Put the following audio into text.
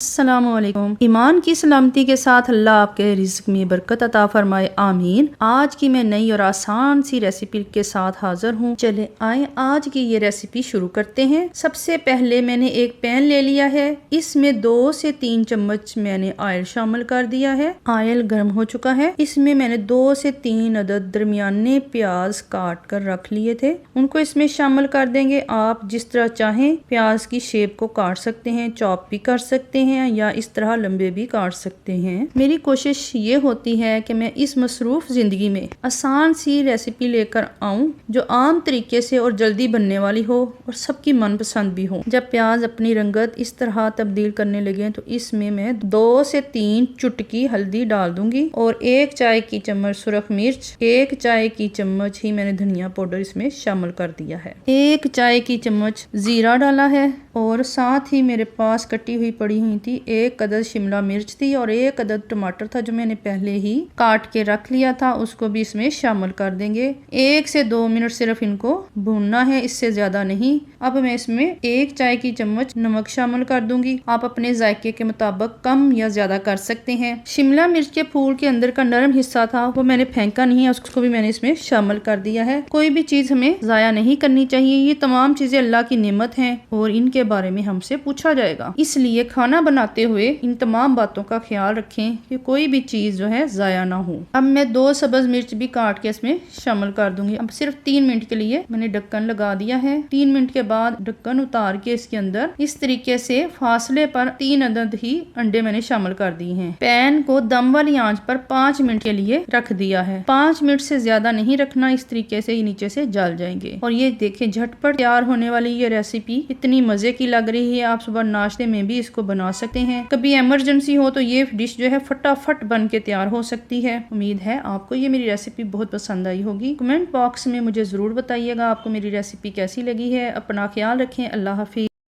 अस्सलामुअलैकुम। ईमान की सलामती के साथ अल्लाह आपके रिज़्क में बरकत अता फरमाए, आमीन। आज की मैं नई और आसान सी रेसिपी के साथ हाजिर हूँ। चले आए आज की ये रेसिपी शुरू करते हैं। सबसे पहले मैंने एक पैन ले लिया है, इसमें 2 से 3 चम्मच मैंने ऑयल शामिल कर दिया है। ऑयल गर्म हो चुका है, इसमें मैंने 2 से 3 अदद दरमियाने प्याज काट कर रख लिए थे, उनको इसमें शामिल कर देंगे। आप जिस तरह चाहें प्याज की शेप को काट सकते हैं, चॉप भी कर सकते हैं या इस तरह लंबे भी काट सकते हैं। मेरी कोशिश ये होती है कि मैं इस मसरूफ जिंदगी में आसान सी रेसिपी लेकर आऊं जो आम तरीके से और जल्दी बनने वाली हो और सबकी मनपसंद भी हो। जब प्याज अपनी रंगत इस तरह तब्दील करने लगे तो इसमें मैं 2 से 3 चुटकी हल्दी डाल दूंगी और 1 चाय की चम्मच सुरख मिर्च, 1 चाय की चम्मच ही मैंने धनिया पाउडर इसमें शामिल कर दिया है। 1 चाय की चम्मच जीरा डाला है और साथ ही मेरे पास कटी हुई पड़ी हुई थी 1 अदद शिमला मिर्च थी और 1 अदद टमाटर था जो मैंने पहले ही काट के रख लिया था, उसको भी इसमें शामिल कर देंगे। 1 से 2 मिनट सिर्फ इनको भूनना है, इससे ज्यादा नहीं। अब मैं इसमें 1 चाय की चम्मच नमक शामिल कर दूंगी। आप अपने जायके के मुताबिक कम या ज्यादा कर सकते हैं। शिमला मिर्च के फूल के अंदर का नरम हिस्सा था वो मैंने फेंका नहीं है, उसको भी मैंने इसमें शामिल कर दिया है। कोई भी चीज हमें जाया नहीं करनी चाहिए। ये तमाम चीजें अल्लाह की नेमत हैं और इनके बारे में हमसे पूछा जाएगा, इसलिए खाना बनाते हुए इन तमाम बातों का ख्याल रखें कि कोई भी चीज जो है जाया ना हो। अब मैं 2 सब्ज मिर्च भी काट के इसमें शामिल कर दूंगी। अब सिर्फ 3 मिनट के लिए मैंने ढक्कन लगा दिया है। 3 मिनट के बाद ढक्कन उतार के इसके अंदर इस तरीके से फासले पर 3 अदद ही अंडे मैंने शामिल कर दिए हैं। पैन को दम वाली आंच पर 5 मिनट के लिए रख दिया है। 5 मिनट से ज्यादा नहीं रखना, इस तरीके से ही नीचे से जल जाएंगे। और ये देखें झटपट तैयार होने वाली ये रेसिपी इतनी मजे की लग रही है, आप सुबह नाश्ते में भी इसको बना सकते हैं। कभी इमरजेंसी हो तो ये डिश जो है फटाफट बन के तैयार हो सकती है। उम्मीद है आपको ये मेरी रेसिपी बहुत पसंद आई होगी। कमेंट बॉक्स में मुझे जरूर बताइएगा आपको मेरी रेसिपी कैसी लगी है। अपना ख्याल रखें। अल्लाह हाफिज।